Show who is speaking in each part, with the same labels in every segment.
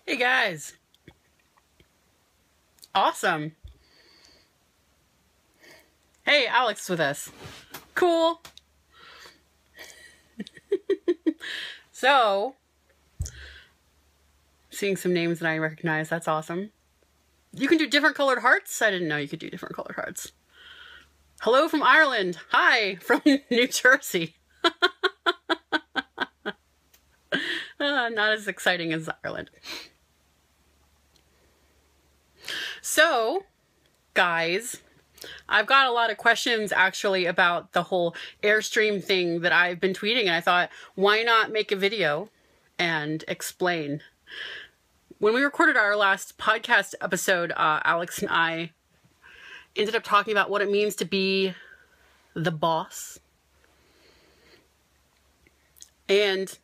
Speaker 1: Hey guys. Awesome. Hey, Alex is with us. Cool. So, seeing some names that I recognize, that's awesome. You can do different colored hearts? I didn't know you could do different colored hearts. Hello from Ireland. Hi from New Jersey. Not as exciting as Ireland. So, guys, I've got a lot of questions actually about the whole Airstream thing that I've been tweeting, and I thought, why not make a video and explain? When we recorded our last podcast episode, Alex and I ended up talking about what it means to be the boss. And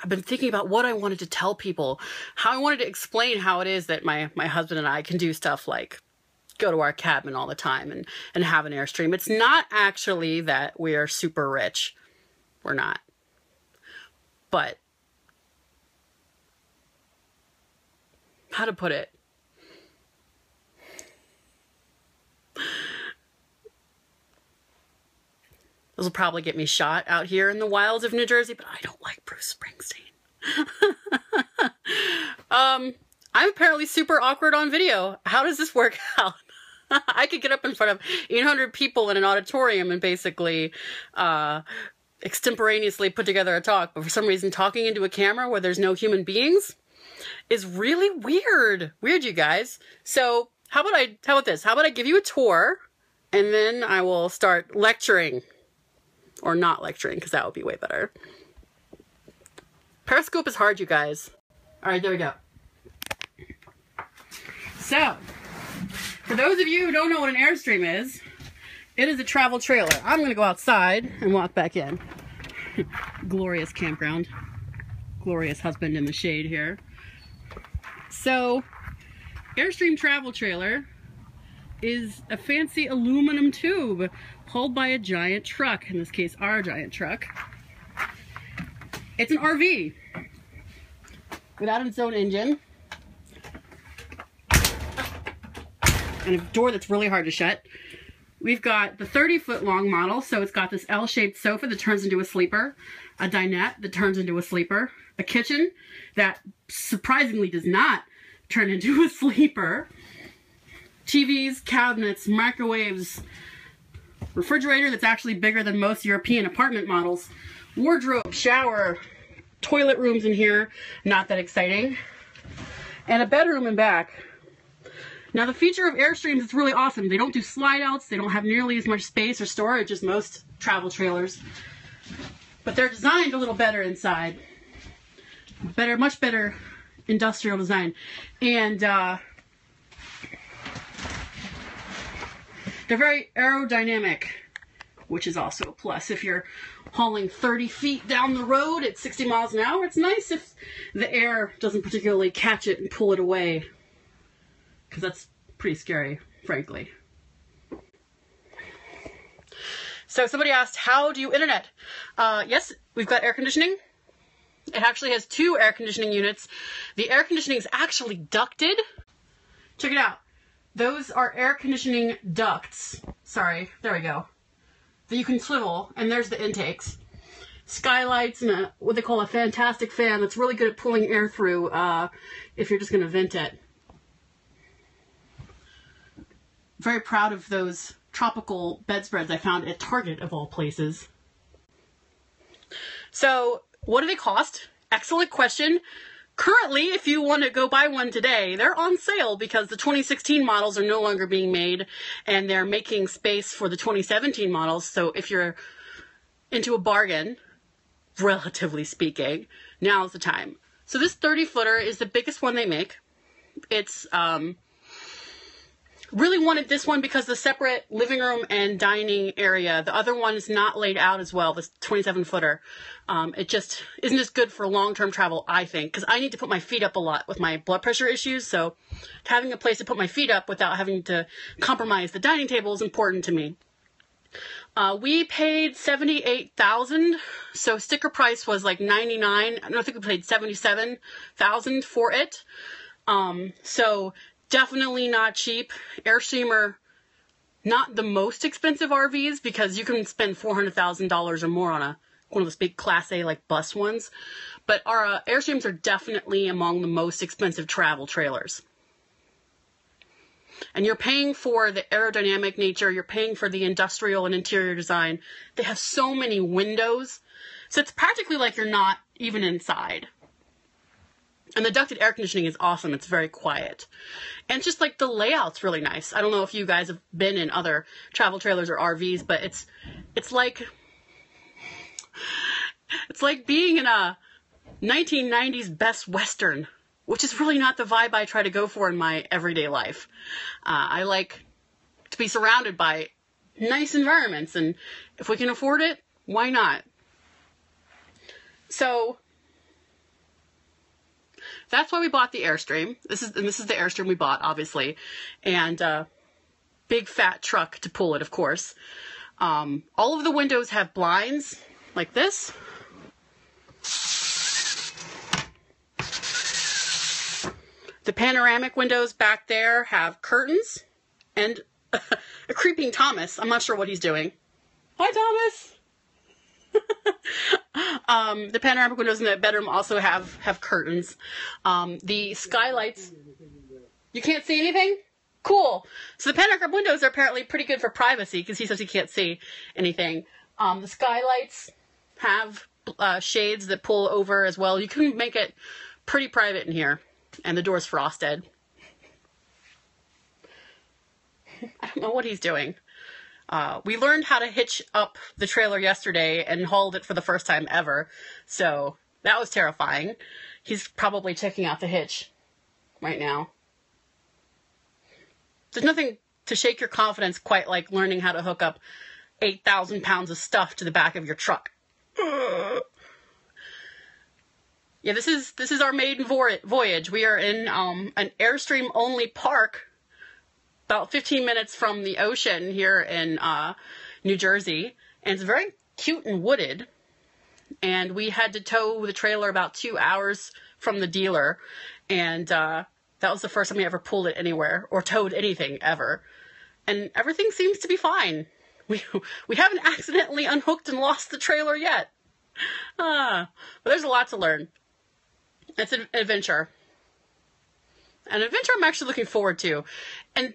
Speaker 1: I've been thinking about what I wanted to tell people, how I wanted to explain how it is that my husband and I can do stuff like go to our cabin all the time and have an Airstream. It's not actually that we are super rich. We're not. But how to put it? This will probably get me shot out here in the wilds of New Jersey, but I don't like Bruce Springsteen. I'm apparently super awkward on video. How does this work out? I could get up in front of 800 people in an auditorium and basically extemporaneously put together a talk, but for some reason talking into a camera where there's no human beings is really weird. Weird, you guys. So how about this? How about I give you a tour and then I will start lecturing. Or not lecturing, because that would be way better. Periscope is hard, you guys. All right, there we go. So, for those of you who don't know what an Airstream is, it is a travel trailer. I'm going to go outside and walk back in. Glorious campground. Glorious husband in the shade here. So, Airstream travel trailer is a fancy aluminum tube pulled by a giant truck, in this case our giant truck. It's an RV without its own engine and a door that's really hard to shut. We've got the 30-foot long model, so it's got this L-shaped sofa that turns into a sleeper, a dinette that turns into a sleeper, a kitchen that surprisingly does not turn into a sleeper, TVs, cabinets, microwaves, refrigerator that's actually bigger than most European apartment models, wardrobe, shower, toilet rooms in here, not that exciting, and a bedroom in back. Now the feature of Airstreams is really awesome. They don't do slide outs, they don't have nearly as much space or storage as most travel trailers, but they're designed a little better inside. Much better industrial design. And they're very aerodynamic, which is also a plus. If you're hauling 30 feet down the road at 60 miles an hour, it's nice if the air doesn't particularly catch it and pull it away, because that's pretty scary, frankly. So somebody asked, how do you internet? Yes, we've got air conditioning. It actually has 2 air conditioning units. The air conditioning is actually ducted. Check it out. Those are air conditioning ducts. Sorry, there we go. That you can swivel, and there's the intakes. Skylights and what they call a fantastic fan that's really good at pulling air through if you're just going to vent it. Very proud of those tropical bedspreads I found at Target, of all places. So, what do they cost? Excellent question. Currently, if you want to go buy one today, they're on sale because the 2016 models are no longer being made and they're making space for the 2017 models. So if you're into a bargain, relatively speaking, now's the time. So this 30-footer is the biggest one they make. It's really wanted this one because the separate living room and dining area, the other one is not laid out as well, this 27-footer. It just isn't as good for long-term travel, I think, because I need to put my feet up a lot with my blood pressure issues, so having a place to put my feet up without having to compromise the dining table is important to me. We paid $78,000, so sticker price was like $99,000. I think we paid $77,000 for it. So definitely not cheap. Airstream are not the most expensive RVs because you can spend $400,000 or more on one of those big Class A like bus ones. But our Airstreams are definitely among the most expensive travel trailers. And you're paying for the aerodynamic nature, you're paying for the industrial and interior design. They have so many windows, so it's practically like you're not even inside. And the ducted air conditioning is awesome, it's very quiet. And it's just like the layout's really nice. I don't know if you guys have been in other travel trailers or RVs, but it's like being in a 1990s Best Western, which is really not the vibe I try to go for in my everyday life. I like to be surrounded by nice environments, and if we can afford it, why not? So that's why we bought the Airstream. This is the Airstream we bought, obviously, and big fat truck to pull it, of course. All of the windows have blinds like this. The panoramic windows back there have curtains and a creeping Thomas. I'm not sure what he's doing. Hi, Thomas. The panoramic windows in the bedroom also have curtains. The skylights, you can't see anything? Cool. So the panoramic windows are apparently pretty good for privacy because he says he can't see anything. The skylights have shades that pull over as well. You can make it pretty private in here. And the door's frosted. I don't know what he's doing. We learned how to hitch up the trailer yesterday and hauled it for the first time ever. So that was terrifying. He's probably checking out the hitch right now. There's nothing to shake your confidence quite like learning how to hook up 8,000 pounds of stuff to the back of your truck. Yeah, this is our maiden voyage. We are in an Airstream only park about 15 minutes from the ocean here in New Jersey, and it's very cute and wooded. And we had to tow the trailer about 2 hours from the dealer, and that was the first time we ever pulled it anywhere or towed anything ever. And everything seems to be fine. We haven't accidentally unhooked and lost the trailer yet. But there's a lot to learn. It's an adventure. An adventure I'm actually looking forward to. And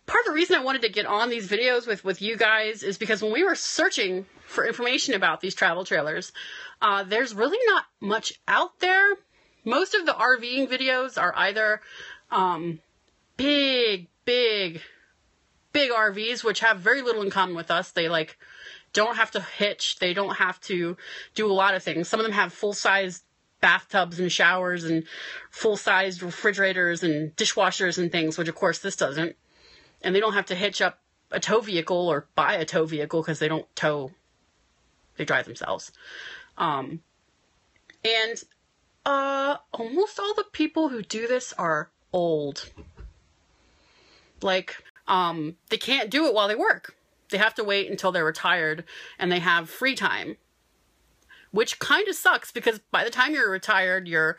Speaker 1: part of the reason I wanted to get on these videos with you guys is because when we were searching for information about these travel trailers, there's really not much out there. Most of the RVing videos are either big RVs, which have very little in common with us. They like don't have to hitch. They don't have to do a lot of things. Some of them have full-size bathtubs and showers and full-sized refrigerators and dishwashers and things, which of course this doesn't. And they don't have to hitch up a tow vehicle or buy a tow vehicle because they don't tow. They drive themselves. And almost all the people who do this are old. Like, they can't do it while they work. They have to wait until they're retired and they have free time. Which kind of sucks because by the time you're retired, you're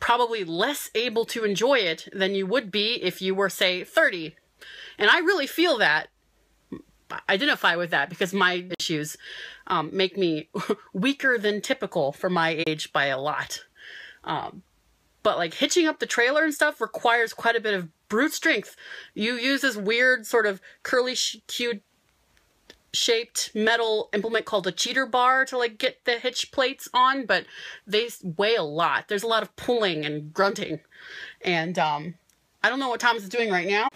Speaker 1: probably less able to enjoy it than you would be if you were, say, 30. And I really feel that. I identify with that because my issues make me weaker than typical for my age by a lot. But like hitching up the trailer and stuff requires quite a bit of brute strength. You use this weird sort of curly cued shaped metal implement called a cheater bar to like get the hitch plates on, but they weigh a lot. There's a lot of pulling and grunting. And I don't know what Thomas is doing right now.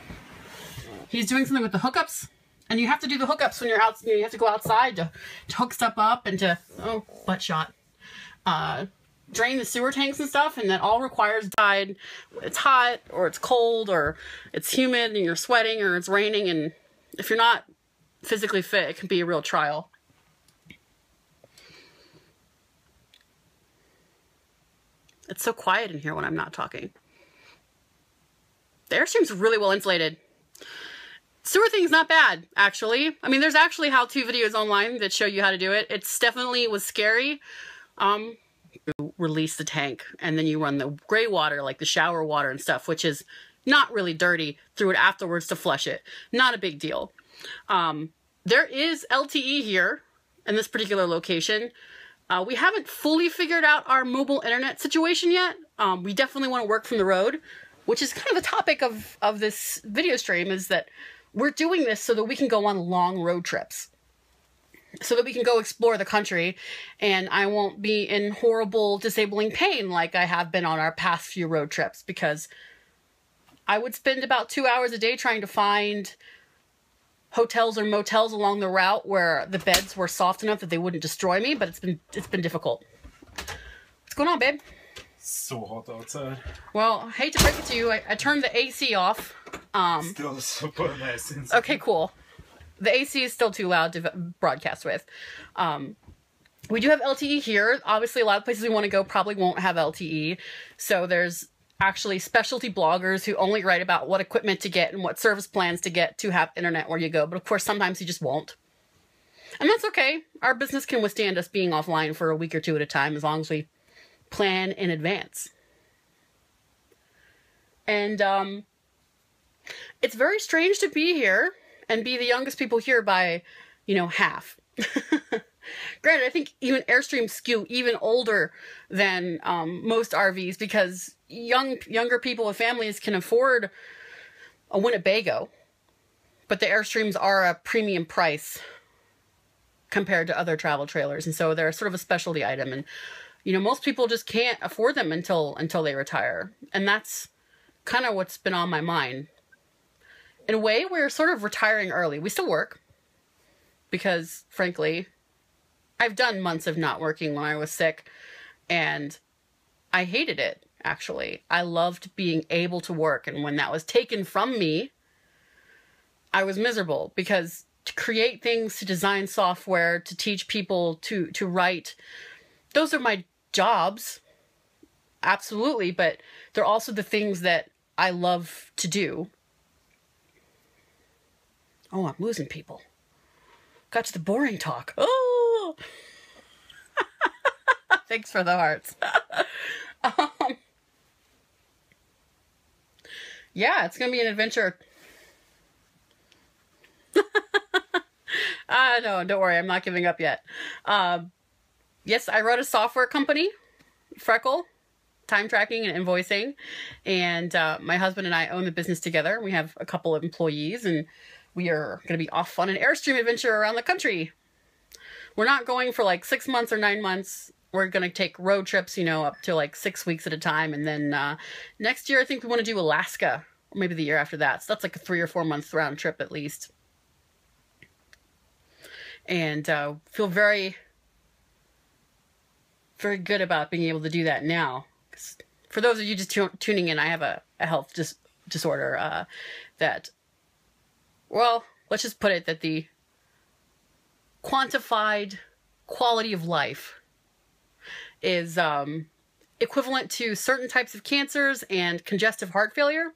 Speaker 1: He's doing something with the hookups, and you have to do the hookups when you're out. You have to go outside to hook stuff up and to butt shot. Drain the sewer tanks and stuff, and that all requires tide. It's hot or it's cold or it's humid and you're sweating or it's raining, and if you're not physically fit, it can be a real trial. It's so quiet in here when I'm not talking. The Airstream's really well insulated. Sewer thing's not bad, actually. I mean, there's actually how-to videos online that show you how to do it. It's definitely was scary, You release the tank, and then you run the gray water, like the shower water and stuff, which is not really dirty, through it afterwards to flush it. Not a big deal. There is LTE here in this particular location. We haven't fully figured out our mobile internet situation yet. We definitely want to work from the road, which is kind of the topic of this video stream, is that we're doing this so that we can go on long road trips, so that we can go explore the country, and I won't be in horrible, disabling pain like I have been on our past few road trips, because I would spend about 2 hours a day trying to find hotels or motels along the route where the beds were soft enough that they wouldn't destroy me, but it's been difficult. What's going on, babe?
Speaker 2: So hot outside.
Speaker 1: Well, I hate to break it to you, I turned the AC off.
Speaker 2: Still super nice inside.
Speaker 1: Okay, cool. The AC is still too loud to broadcast with. We do have LTE here. Obviously, a lot of places we want to go probably won't have LTE. So there's actually specialty bloggers who only write about what equipment to get and what service plans to get to have internet where you go. But of course, sometimes you just won't. And that's okay. Our business can withstand us being offline for a week or two at a time, as long as we plan in advance. And it's very strange to be here and be the youngest people here by, you know, half. Granted, I think even Airstream skew even older than most RVs, because younger people with families can afford a Winnebago, but the Airstreams are a premium price compared to other travel trailers, and so they're sort of a specialty item, and you know, most people just can't afford them until they retire, and that's kind of what's been on my mind. In a way, we're sort of retiring early. We still work, because frankly, I've done months of not working when I was sick, and I hated it, actually. I loved being able to work, and when that was taken from me, I was miserable, because to create things, to design software, to teach people to write, those are my jobs, absolutely, but they're also the things that I love to do. Oh, I'm losing people. Got to the boring talk. Oh! Thanks for the hearts. Yeah, it's going to be an adventure. No, don't worry. I'm not giving up yet. Yes, I wrote a software company, Freckle, time tracking and invoicing. And my husband and I own the business together. We have a couple of employees, and we are going to be off on an Airstream adventure around the country. We're not going for like 6 months or 9 months. We're going to take road trips, you know, up to like 6 weeks at a time. And then next year, I think we want to do Alaska, or maybe the year after that. So that's like a 3 or 4 month round trip at least. And feel very, very good about being able to do that now. 'Cause for those of you just tuning in, I have a health disorder that, well, let's just put it that the quantified quality of life is equivalent to certain types of cancers and congestive heart failure.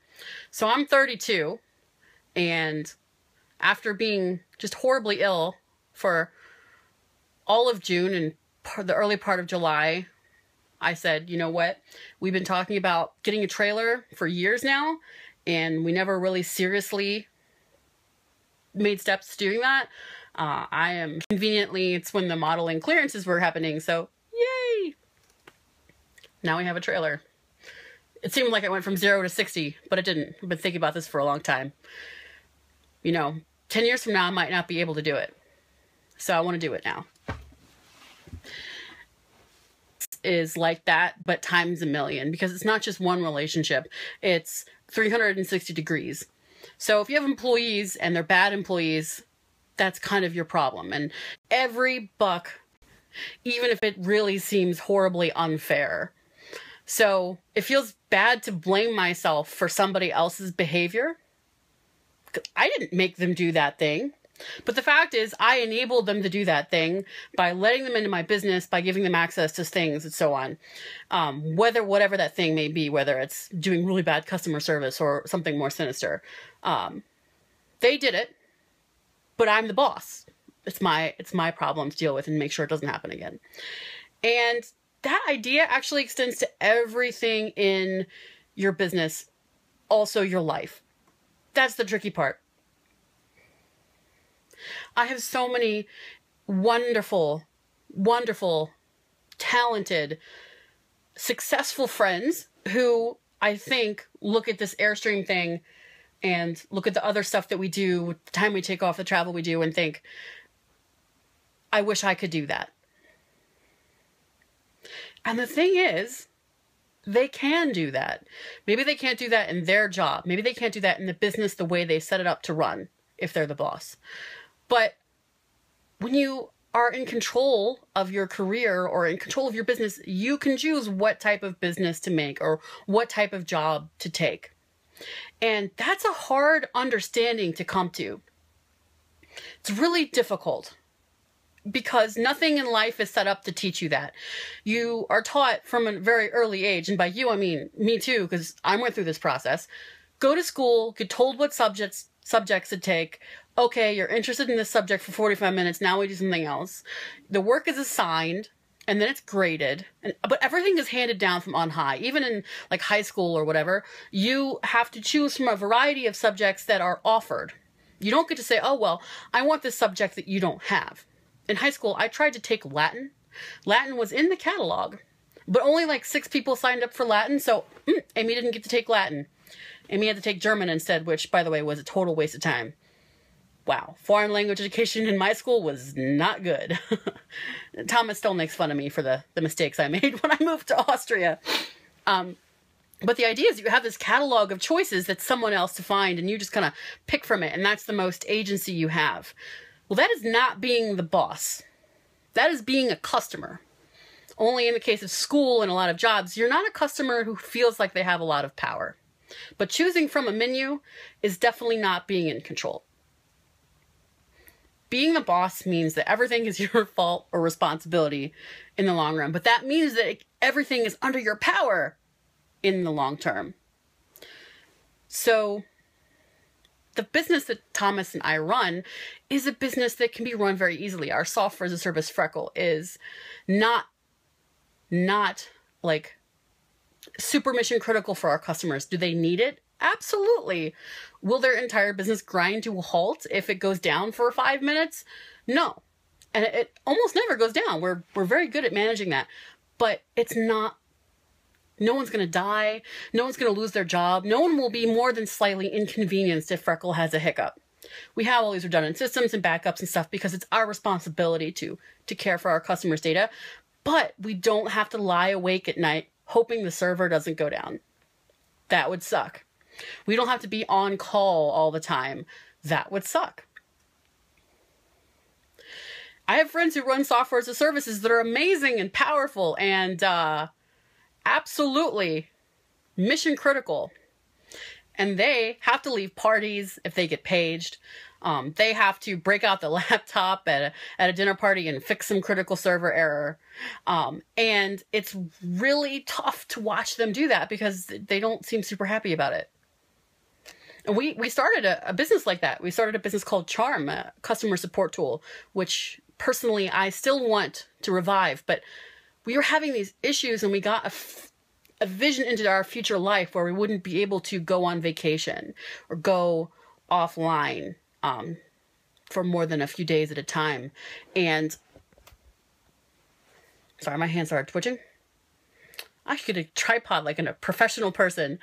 Speaker 1: So I'm 32, and after being just horribly ill for all of June and the early part of July, I said, you know what? We've been talking about getting a trailer for years now, and we never really seriously made steps to doing that. I am conveniently, it's when the modeling clearances were happening, so yay! Now we have a trailer. It seemed like it went from 0 to 60, but it didn't. I've been thinking about this for a long time. You know, 10 years from now, I might not be able to do it. So I want to do it now. Is like that, but times a million, because it's not just one relationship. It's 360 degrees. So if you have employees and they're bad employees, that's kind of your problem. And every buck, even if it really seems horribly unfair. So it feels bad to blame myself for somebody else's behavior. I didn't make them do that thing. But the fact is, I enabled them to do that thing by letting them into my business, by giving them access to things and so on. Whatever that thing may be, whether it's doing really bad customer service or something more sinister. They did it, but I'm the boss. It's my problem to deal with and make sure it doesn't happen again. And that idea actually extends to everything in your business, also your life. That's the tricky part. I have so many wonderful, wonderful, talented, successful friends who I think look at this Airstream thing and look at the other stuff that we do, the time we take off, the travel we do, and think, I wish I could do that. And the thing is, they can do that. Maybe they can't do that in their job. Maybe they can't do that in the business the way they set it up to run, if they're the boss. But when you are in control of your career or in control of your business, you can choose what type of business to make or what type of job to take. And that's a hard understanding to come to. It's really difficult because nothing in life is set up to teach you that. You are taught from a very early age, and by you I mean me too, because I went through this process. Go to school, get told what subjects to take. Okay, you're interested in this subject for 45 minutes, now we do something else. The work is assigned, and then it's graded. But everything is handed down from on high. Even in like high school or whatever, you have to choose from a variety of subjects that are offered. You don't get to say, oh, well, I want this subject that you don't have. In high school, I tried to take Latin. Latin was in the catalog, but only like 6 people signed up for Latin, so Amy didn't get to take Latin. Amy had to take German instead, which, by the way, was a total waste of time. Wow. Foreign language education in my school was not good. Thomas still makes fun of me for the mistakes I made when I moved to Austria. But the idea is you have this catalog of choices that's someone else to find, and you just kind of pick from it, and that's the most agency you have. Well, that is not being the boss. That is being a customer. Only in the case of school and a lot of jobs, you're not a customer who feels like they have a lot of power. But choosing from a menu is definitely not being in control. Being the boss means that everything is your fault or responsibility in the long run. But that means that everything is under your power in the long term. So the business that Thomas and I run is a business that can be run very easily. Our software as a service Freckle is not like super mission critical for our customers. Do they need it? Absolutely. Will their entire business grind to a halt if it goes down for 5 minutes? No. And it almost never goes down. We're very good at managing that. But it's not, no one's going to die. No one's going to lose their job. No one will be more than slightly inconvenienced if Freckle has a hiccup. We have all these redundant systems and backups and stuff because it's our responsibility to care for our customers' data. But we don't have to lie awake at night hoping the server doesn't go down. That would suck. We don't have to be on call all the time. That would suck. I have friends who run software as a services that are amazing and powerful and absolutely mission critical. And they have to leave parties if they get paged. They have to break out the laptop at a dinner party and fix some critical server error. And it's really tough to watch them do that because they don't seem super happy about it. And we started a business like that. We started a business called Charm, a customer support tool, which personally I still want to revive. But we were having these issues and we got a vision into our future life where we wouldn't be able to go on vacation or go offline for more than a few days at a time. And sorry, my hands started twitching. I should get a tripod like a professional person.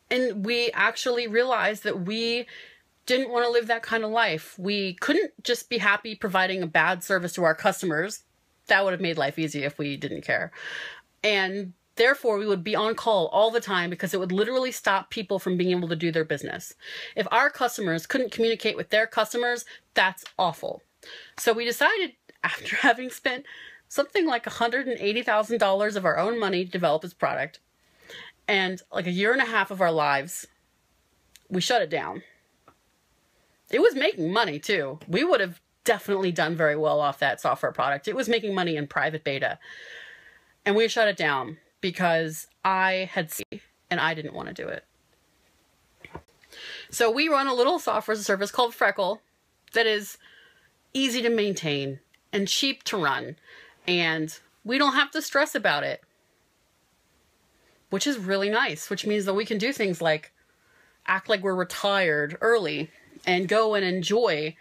Speaker 1: And we actually realized that we didn't want to live that kind of life. We couldn't just be happy providing a bad service to our customers. That would have made life easy if we didn't care. And therefore, we would be on call all the time because it would literally stop people from being able to do their business. If our customers couldn't communicate with their customers, that's awful. So we decided, after having spent something like $180,000 of our own money to develop this product, and like 1.5 years of our lives, we shut it down. It was making money too. We would have definitely done very well off that software product. It was making money in private beta. And we shut it down because I had seen and I didn't want to do it. So we run a little software as a service called Freckle that is easy to maintain and cheap to run. And we don't have to stress about it, which is really nice, which means that we can do things like act like we're retired early and go and enjoy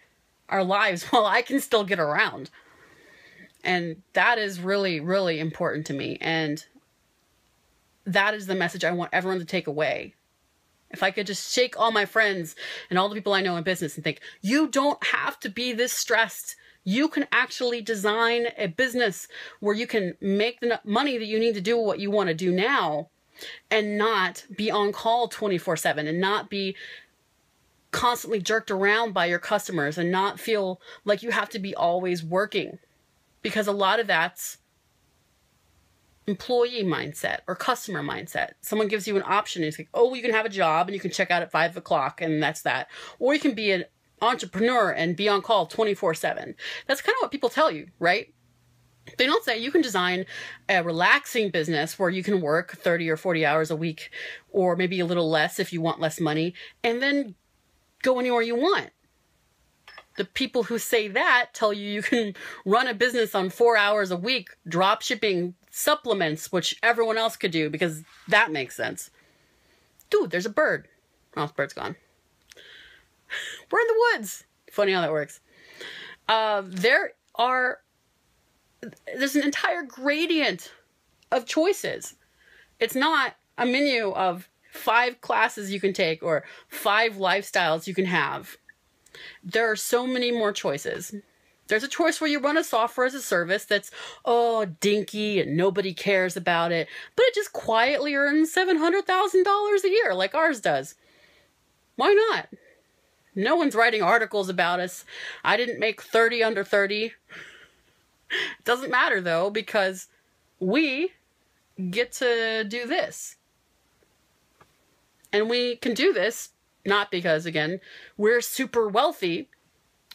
Speaker 1: our lives while I can still get around. And that is really, really important to me. And that is the message I want everyone to take away. If I could just shake all my friends and all the people I know in business and think, you don't have to be this stressed. You can actually design a business where you can make the money that you need to do what you want to do now and not be on call 24/7 and not be constantly jerked around by your customers and not feel like you have to be always working. Because a lot of that's employee mindset or customer mindset. Someone gives you an option and it's like, oh, you can have a job and you can check out at 5 o'clock and that's that. Or you can be an entrepreneur and be on call 24/7. That's kind of what people tell you, right? They don't say you can design a relaxing business where you can work 30 or 40 hours a week, or maybe a little less if you want less money, and then go anywhere you want. The people who say that tell you you can run a business on 4 hours a week, drop shipping supplements, which everyone else could do because that makes sense. Dude, there's a bird. Oh, the bird's gone. We're in the woods. Funny how that works. There's an entire gradient of choices. It's not a menu of 5 classes you can take or 5 lifestyles you can have. There are so many more choices. There's a choice where you run a software as a service that's, dinky and nobody cares about it, but it just quietly earns $700,000 a year like ours does. Why not? No one's writing articles about us. I didn't make 30 under 30. Doesn't matter though, because we get to do this. And we can do this not because, again, we're super wealthy.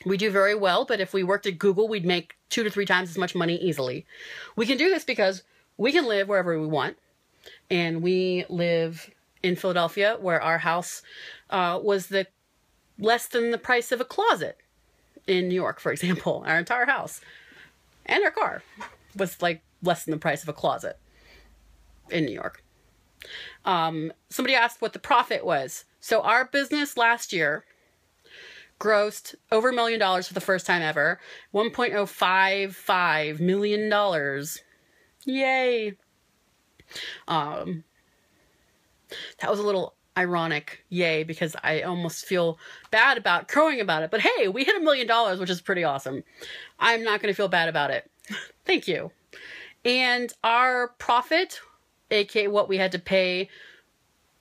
Speaker 1: We do very well, but if we worked at Google, we'd make 2 to 3 times as much money easily. We can do this because we can live wherever we want. And we live in Philadelphia, where our house was less than the price of a closet. In New York, for example, our entire house and our car was like less than the price of a closet in New York. Somebody asked what the profit was. So our business last year grossed over $1 million for the first time ever. $1.055 million. Yay. That was a little ironic, yay, because I almost feel bad about crowing about it. But hey, we hit $1 million, which is pretty awesome. I'm not going to feel bad about it. Thank you. And our profit, aka what we had to pay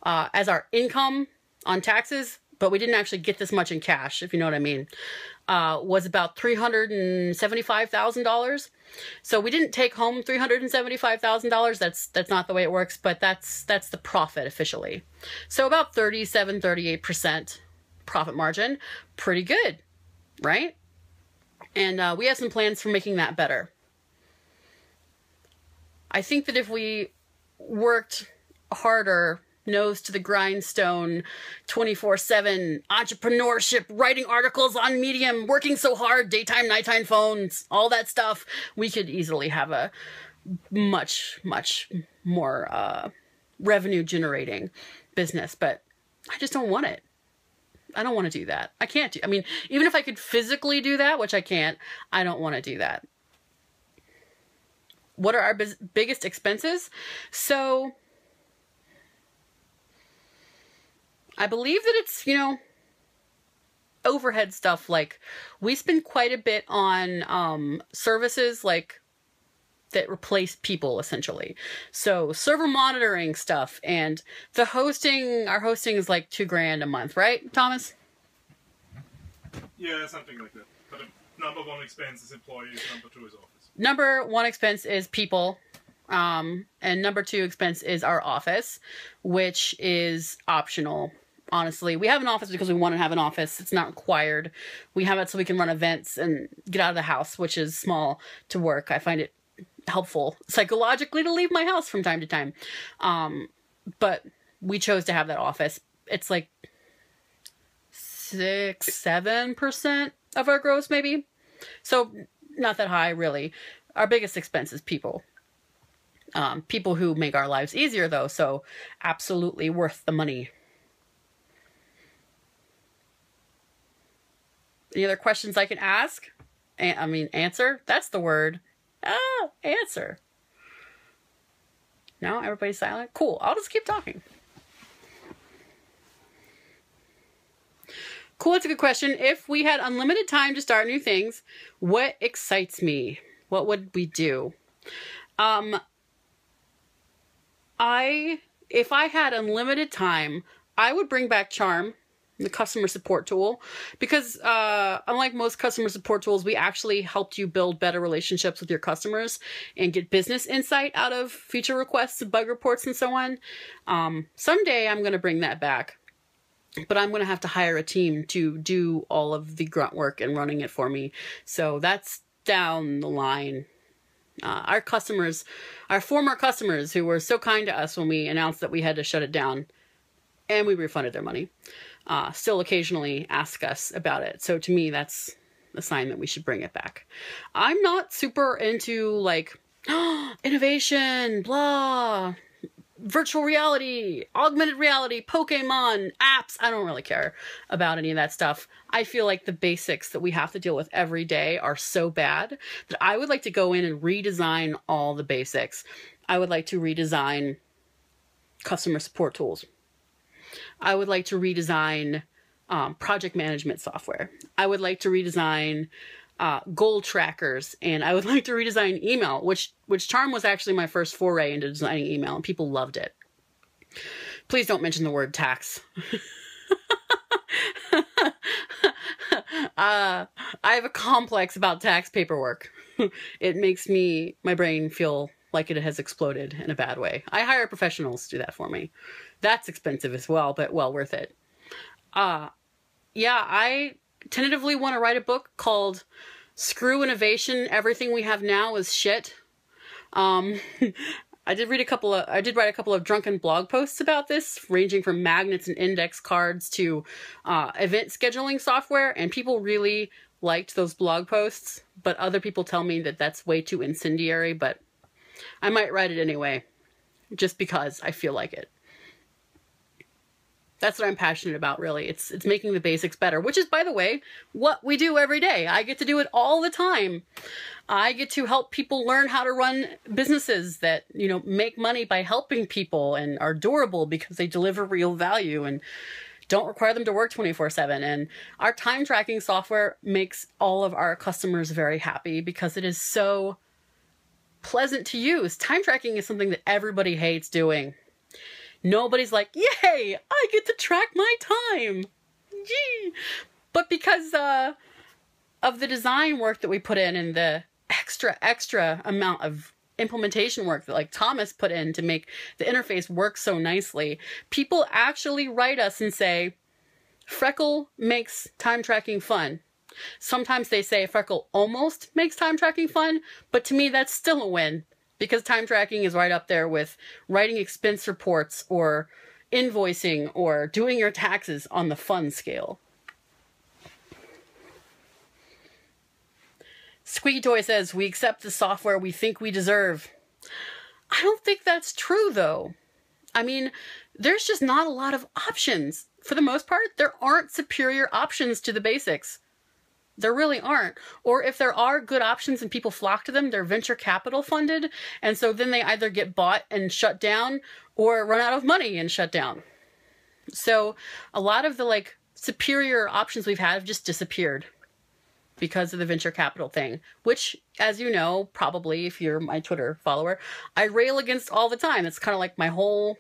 Speaker 1: as our income on taxes, but we didn't actually get this much in cash, if you know what I mean, was about $375,000. So we didn't take home $375,000. That's not the way it works, but that's the profit officially. So about 38% profit margin. Pretty good, right? And we have some plans for making that better. I think that if we worked harder, nose to the grindstone, 24/7 entrepreneurship, writing articles on Medium, working so hard, daytime, nighttime phones, all that stuff, we could easily have a much, much more revenue generating business. But I just don't want it. I don't want to do that. I can't do, I mean, even if I could physically do that, which I can't, I don't want to do that. What are our biggest expenses? So I believe that it's, overhead stuff. Like, we spend quite a bit on services like that replace people, essentially. So server monitoring stuff and the hosting. Our hosting is like $2,000 a month, right, Thomas?
Speaker 2: Yeah, something like that. But number 1 expense is employees, number 2 is office.
Speaker 1: Number 1 expense is people. And number 2 expense is our office, which is optional. Honestly, we have an office because we want to have an office. It's not required. We have it so we can run events and get out of the house, which is small, to work. I find it helpful psychologically to leave my house from time to time. But we chose to have that office. It's like 6-7% of our gross, maybe. So not that high, really. Our biggest expense is people. People who make our lives easier, though, so absolutely worth the money. Any other questions I can ask? I mean, answer? That's the word. Ah, answer. No? Everybody's silent? Cool. I'll just keep talking. Cool, that's a good question. If we had unlimited time to start new things, what excites me? What would we do? If I had unlimited time, I would bring back Charm, the customer support tool, because unlike most customer support tools, we actually helped you build better relationships with your customers and get business insight out of feature requests and bug reports and so on. Someday I'm going to bring that back, but I'm going to have to hire a team to do all of the grunt work and running it for me. So that's down the line. Our customers, our former customers who were so kind to us when we announced that we had to shut it down and we refunded their money, still occasionally ask us about it. So to me, that's a sign that we should bring it back. I'm not super into like innovation, blah, virtual reality, augmented reality, Pokemon, apps. I don't really care about any of that stuff. I feel like the basics that we have to deal with every day are so bad that I would like to go in and redesign all the basics. I would like to redesign customer support tools. I would like to redesign project management software. I would like to redesign goal trackers, and I would like to redesign email, which Charm was actually my first foray into designing email, and people loved it. Please don't mention the word tax. I have a complex about tax paperwork. It makes my brain feel like it has exploded in a bad way. I hire professionals to do that for me. That's expensive as well, but well worth it. Yeah, I tentatively want to write a book called Screw Innovation, Everything We Have Now is Shit. I did write a couple of drunken blog posts about this, ranging from magnets and index cards to event scheduling software, and people really liked those blog posts, but other people tell me that that's way too incendiary, but I might write it anyway, just because I feel like it. That's what I'm passionate about, really. It's making the basics better, which is, by the way, what we do every day. I get to do it all the time. I get to help people learn how to run businesses that, you know, make money by helping people and are durable because they deliver real value and don't require them to work 24/7. And our time tracking software makes all of our customers very happy because it is so pleasant to use. Time tracking is something that everybody hates doing. Nobody's like, yay, I get to track my time. Yee. But because of the design work that we put in and the extra amount of implementation work that like Thomas put in to make the interface work so nicely, people actually write us and say, Freckle makes time tracking fun. Sometimes they say Freckle almost makes time tracking fun, but to me that's still a win. Because time tracking is right up there with writing expense reports or invoicing or doing your taxes on the fun scale. Squeaky Toy says, we accept the software we think we deserve. I don't think that's true, though. I mean, there's just not a lot of options. For the most part, there aren't superior options to the basics. There really aren't. Or if there are good options and people flock to them, they're venture capital funded. And so then they either get bought and shut down or run out of money and shut down. So a lot of the like superior options we've had have just disappeared because of the venture capital thing, which, as you know, probably if you're my Twitter follower, I rail against all the time. It's kind of like my whole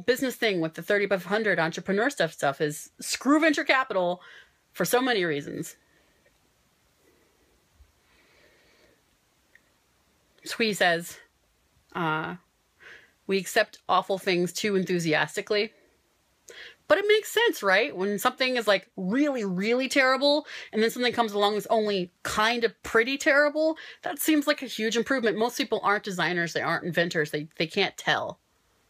Speaker 1: business thing with the 30 by 100 entrepreneur stuff is screw venture capital. For so many reasons. Squee says, we accept awful things too enthusiastically. But it makes sense, right? When something is like really, really terrible, and then something comes along that's only kind of pretty terrible, that seems like a huge improvement. Most people aren't designers, they aren't inventors, they can't tell.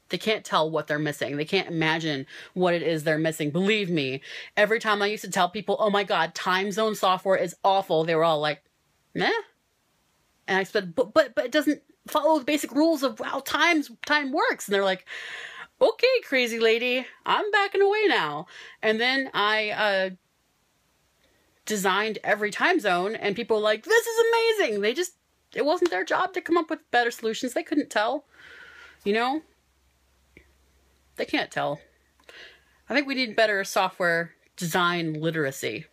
Speaker 1: They can't tell what they're missing. They can't imagine what it is they're missing. Believe me, every time I used to tell people, oh my God, time zone software is awful, they were all like, meh? And I said, but it doesn't follow the basic rules of how time works. And they're like, okay, crazy lady, I'm backing away now. And then I designed every time zone, and people were like, this is amazing. It wasn't their job to come up with better solutions. They couldn't tell, you know? They can't tell. I think we need better software design literacy,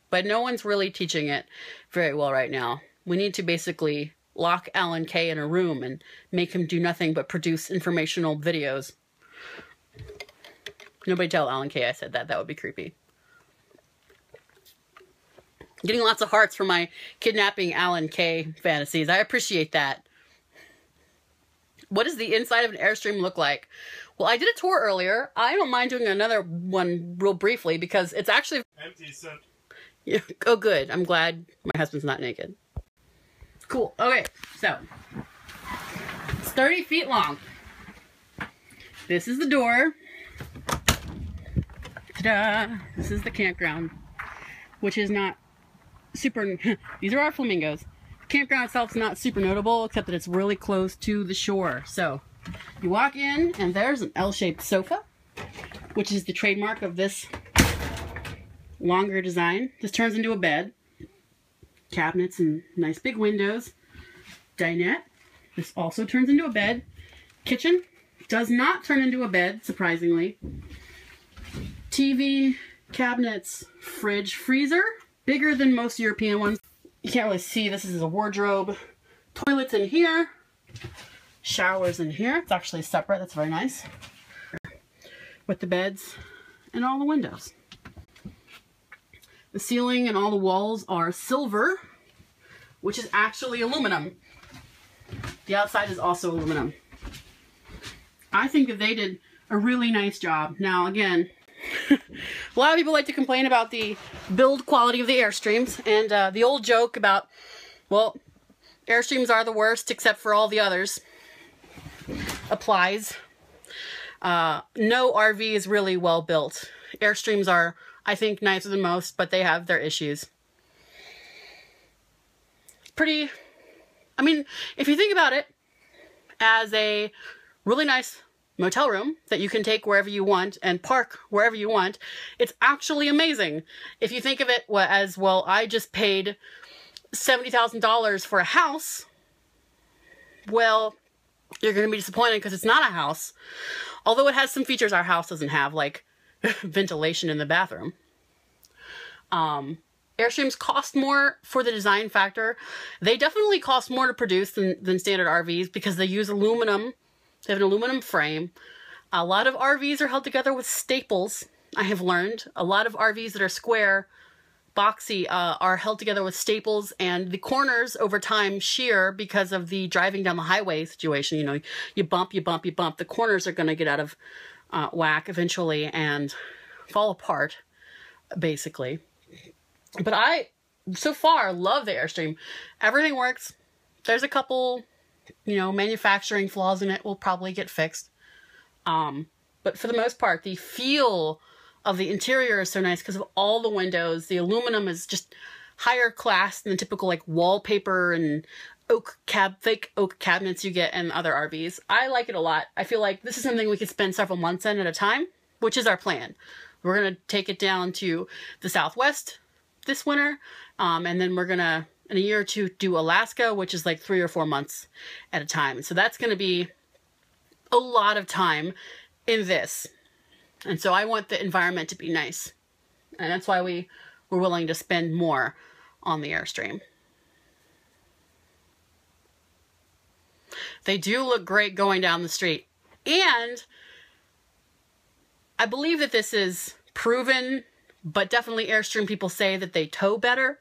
Speaker 1: but no one's really teaching it very well right now. We need to basically lock Alan Kay in a room and make him do nothing but produce informational videos. Nobody tell Alan Kay I said that. That would be creepy. Getting lots of hearts for my kidnapping Alan Kay fantasies. I appreciate that. What does the inside of an Airstream look like? Well, I did a tour earlier. I don't mind doing another one real briefly because it's actually...
Speaker 2: Empty, son.
Speaker 1: Yeah. Oh, good. I'm glad my husband's not naked. Cool. Okay, so it's 30 feet long. This is the door. Ta-da! This is the campground, which is not super... These are our flamingos. The campground itself is not super notable, except that it's really close to the shore. So you walk in, and there's an L-shaped sofa, which is the trademark of this longer design. This turns into a bed. Cabinets and nice big windows. Dinette. This also turns into a bed. Kitchen does not turn into a bed, surprisingly. TV, cabinets, fridge, freezer. Bigger than most European ones. You can't really see. This is a wardrobe. Toilets in here. Showers in here. It's actually separate. That's very nice. With the beds and all the windows. The ceiling and all the walls are silver, which is actually aluminum. The outside is also aluminum. I think that they did a really nice job. Now, again, a lot of people like to complain about the build quality of the Airstreams, and the old joke about, well, Airstreams are the worst except for all the others applies. No RV is really well built. Airstreams are, I think, nicer than most, but they have their issues. Pretty, I mean, if you think about it as a really nice motel room that you can take wherever you want and park wherever you want, it's actually amazing. If you think of it as, well, I just paid $70,000 for a house, well, you're going to be disappointed because it's not a house. Although it has some features our house doesn't have, like ventilation in the bathroom. Airstreams cost more for the design factor. They definitely cost more to produce than standard RVs because they use aluminum. They have an aluminum frame. A lot of RVs are held together with staples, I have learned. A lot of RVs that are square, boxy, are held together with staples, and the corners over time shear because of the driving down the highway situation. You know, you bump, you bump, you bump. The corners are going to get out of whack eventually and fall apart, basically. But I, so far, love the Airstream. Everything works. There's a couple, you know, manufacturing flaws in it will probably get fixed. But for the most part, the feel of the interior is so nice because of all the windows. The aluminum is just higher class than the typical, like, wallpaper and fake oak cabinets you get in other RVs. I like it a lot. I feel like this is something we could spend several months in at a time, which is our plan. We're going to take it down to the Southwest this winter, and then we're gonna, in a year or two, do Alaska, which is like 3 or 4 months at a time. So that's gonna be a lot of time in this. And so I want the environment to be nice. And that's why we're willing to spend more on the Airstream. They do look great going down the street. And I believe that this is proven, but definitely Airstream people say that they tow better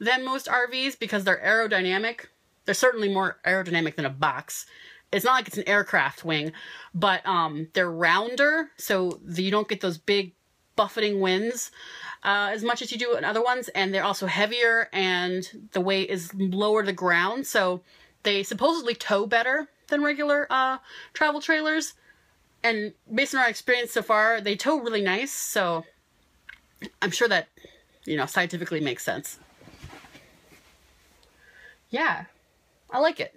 Speaker 1: than most RVs because they're aerodynamic. They're certainly more aerodynamic than a box. It's not like it's an aircraft wing, but they're rounder, so you don't get those big buffeting winds as much as you do in other ones, and they're also heavier, and the weight is lower to the ground, so they supposedly tow better than regular travel trailers, and based on our experience so far, they tow really nice, so I'm sure that, you know, scientifically makes sense. Yeah. I like it.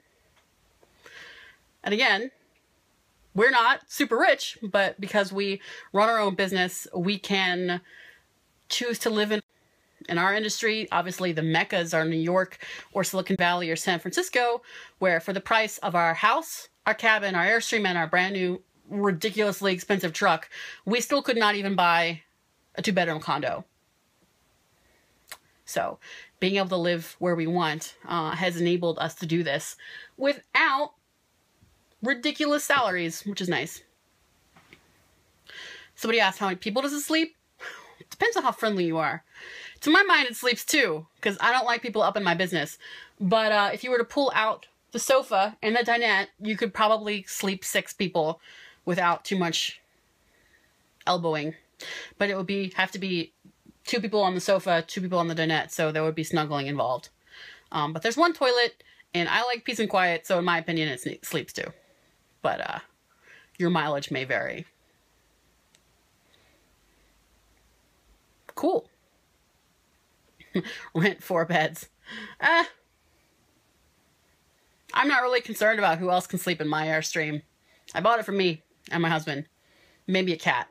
Speaker 1: And again, we're not super rich, but because we run our own business, we can choose to live in our industry. Obviously, the meccas are New York or Silicon Valley or San Francisco, where for the price of our house, our cabin, our Airstream, and our brand new, ridiculously expensive truck, we still could not even buy a 2-bedroom condo. So being able to live where we want has enabled us to do this without ridiculous salaries, which is nice. Somebody asked how many people does it sleep? Depends on how friendly you are. To my mind, it sleeps 2, because I don't like people up in my business. But if you were to pull out the sofa and the dinette, you could probably sleep 6 people without too much elbowing. But it would have to be 2 people on the sofa, 2 people on the dinette, so there would be snuggling involved. But there's 1 toilet, and I like peace and quiet, so in my opinion, it sleeps 2. But your mileage may vary. Cool. Rent 4 beds. I'm not really concerned about who else can sleep in my Airstream. I bought it for me and my husband. Maybe a cat.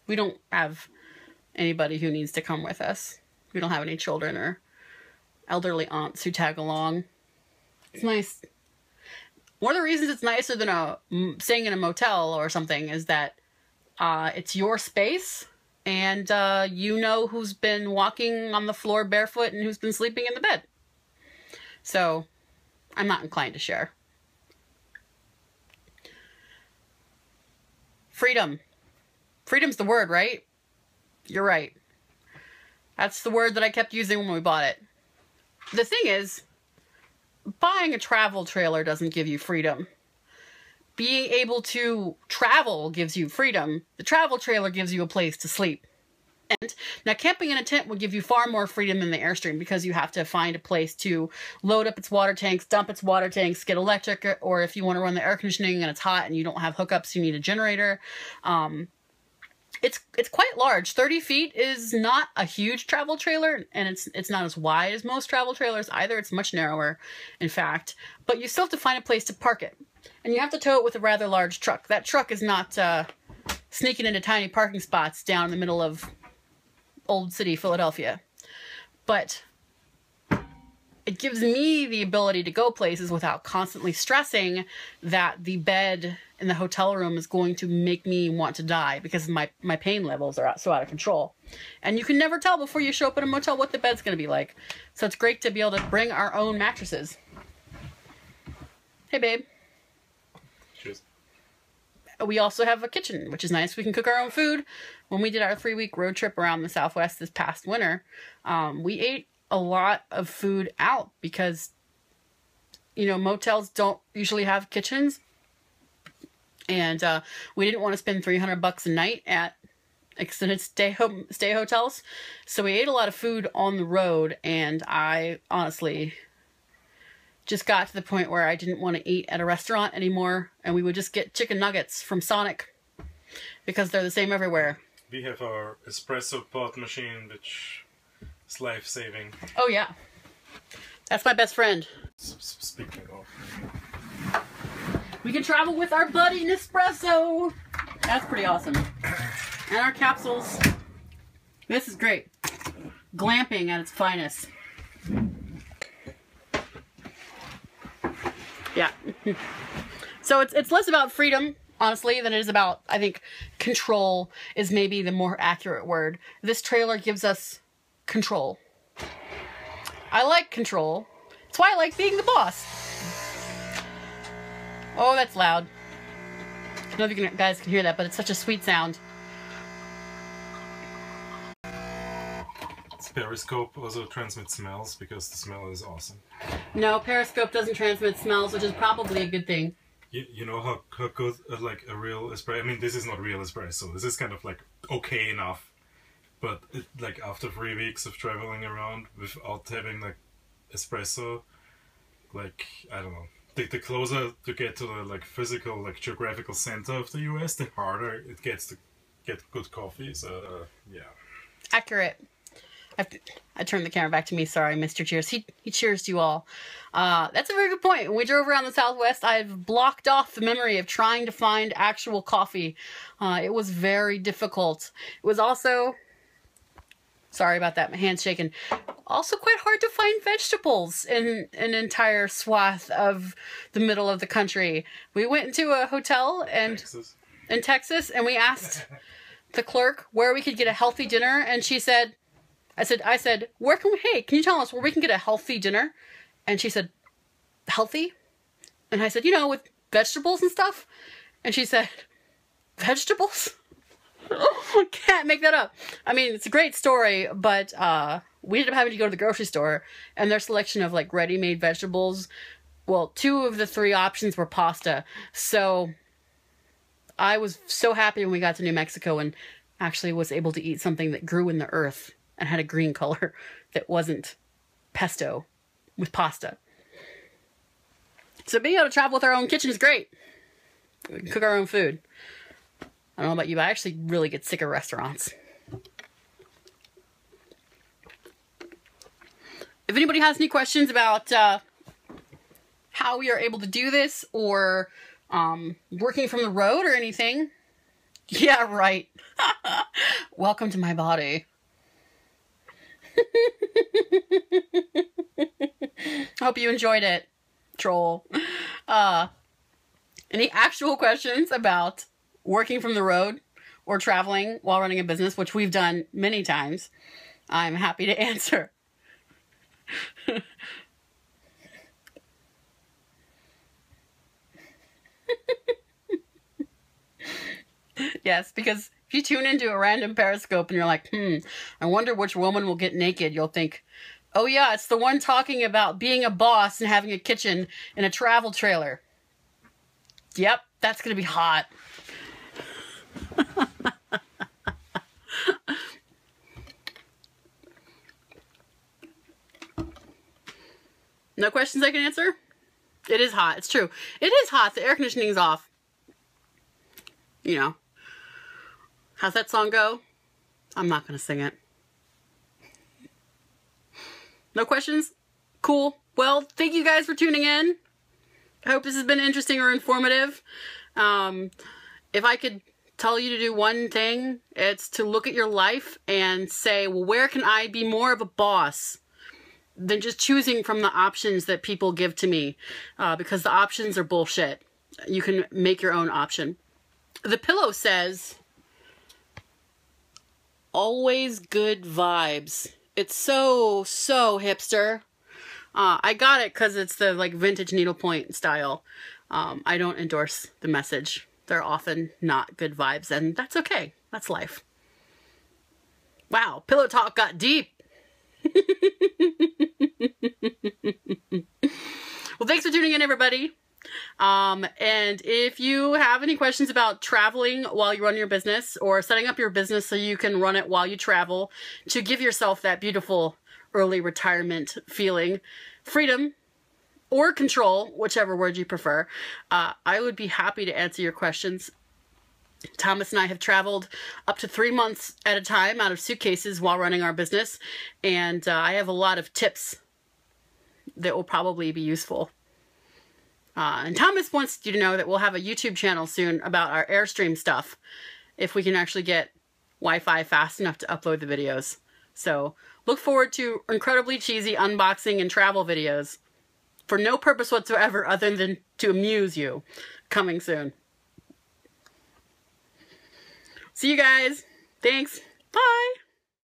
Speaker 1: We don't have anybody who needs to come with us. We don't have any children or elderly aunts who tag along. It's nice. One of the reasons it's nicer than staying in a motel or something is that it's your space, and you know who's been walking on the floor barefoot and who's been sleeping in the bed. So I'm not inclined to share. Freedom. Freedom's the word, right? You're right. That's the word that I kept using when we bought it. The thing is, buying a travel trailer doesn't give you freedom. Being able to travel gives you freedom. The travel trailer gives you a place to sleep. And now camping in a tent will give you far more freedom than the Airstream, because you have to find a place to load up its water tanks, dump its water tanks, get electric, or if you want to run the air conditioning and it's hot and you don't have hookups, you need a generator. It's quite large. 30 feet is not a huge travel trailer, and it's not as wide as most travel trailers either. It's much narrower, in fact. But you still have to find a place to park it. And you have to tow it with a rather large truck. That truck is not sneaking into tiny parking spots down in the middle of Old City, Philadelphia. But it gives me the ability to go places without constantly stressing that the bed in the hotel room is going to make me want to die because my pain levels are so out of control. And you can never tell before you show up at a motel what the bed's going to be like. So it's great to be able to bring our own mattresses. Hey, babe.
Speaker 2: Cheers.
Speaker 1: We also have a kitchen, which is nice. We can cook our own food. When we did our 3-week road trip around the Southwest this past winter, we ate a lot of food out because, you know, motels don't usually have kitchens. And we didn't want to spend $300 a night at extended stay hotels. So we ate a lot of food on the road, and I honestly just got to the point where I didn't want to eat at a restaurant anymore, and we would just get chicken nuggets from Sonic because they're the same everywhere.
Speaker 2: We have our espresso pot machine, which is life-saving.
Speaker 1: Oh yeah, that's my best friend.
Speaker 2: Speaking of,
Speaker 1: we can travel with our buddy Nespresso. That's pretty awesome. And our capsules. This is great. Glamping at its finest. Yeah. So it's less about freedom, honestly, than it is about, I think, control is maybe the more accurate word. This trailer gives us control. I like control. That's why I like being the boss. Oh, that's loud. I don't know if you guys can hear that, but it's such a sweet sound.
Speaker 2: Periscope also transmits smells because the smell is awesome.
Speaker 1: No, Periscope doesn't transmit smells, which is probably a good thing.
Speaker 2: You know how good like a real espresso. I mean, this is not real espresso. This is kind of like okay enough, but like after 3 weeks of traveling around without having like espresso, like I don't know. The closer you get to the like physical like geographical center of the U.S., the harder it gets to get good coffee. So yeah,
Speaker 1: accurate. I turned the camera back to me. Sorry, Mr. Cheers. He cheers to you all. That's a very good point. When we drove around the Southwest, I've blocked off the memory of trying to find actual coffee. It was very difficult. It was also, sorry about that, my hand's shaking, also quite hard to find vegetables in an entire swath of the middle of the country. We went into a hotel in Texas, and we asked the clerk where we could get a healthy dinner, and she said, I said, hey, can you tell us where we can get a healthy dinner? And she said, healthy? And I said, you know, with vegetables and stuff. And she said, vegetables? Can't make that up. I mean, it's a great story, but we ended up having to go to the grocery store, and their selection of like ready-made vegetables, well, 2 of the 3 options were pasta. So I was so happy when we got to New Mexico and actually was able to eat something that grew in the earth and had a green color that wasn't pesto with pasta. So being able to travel with our own kitchen is great. We can cook our own food. I don't know about you, but I actually really get sick of restaurants. If anybody has any questions about how we are able to do this, or working from the road or anything, yeah, right. Welcome to my body. Hope you enjoyed it, troll. Any actual questions about working from the road or traveling while running a business, which we've done many times, I'm happy to answer. Yes, because if you tune into a random Periscope and you're like, I wonder which woman will get naked, you'll think, oh yeah, it's the one talking about being a boss and having a kitchen in a travel trailer. Yep, that's going to be hot. No questions I can answer? It is hot. It's true. It is hot. The air conditioning's off. You know. How's that song go? I'm not going to sing it. No questions? Cool. Well, thank you guys for tuning in. I hope this has been interesting or informative. If I could tell you to do one thing, it's to look at your life and say, well, where can I be more of a boss than just choosing from the options that people give to me? Because the options are bullshit. You can make your own option. The pillow says, always good vibes. It's so hipster. I got it because it's the like vintage needlepoint style. I don't endorse the message. They're often not good vibes, and that's okay. That's life. Wow, pillow talk got deep. Well, thanks for tuning in, everybody. And if you have any questions about traveling while you run your business, or setting up your business so you can run it while you travel, to give yourself that beautiful early retirement feeling, freedom, or control, whichever word you prefer, I would be happy to answer your questions. Thomas and I have traveled up to 3 months at a time out of suitcases while running our business, and I have a lot of tips that will probably be useful. And Thomas wants you to know that we'll have a YouTube channel soon about our Airstream stuff, if we can actually get Wi-Fi fast enough to upload the videos. So look forward to incredibly cheesy unboxing and travel videos for no purpose whatsoever other than to amuse you, coming soon. See you guys. Thanks. Bye.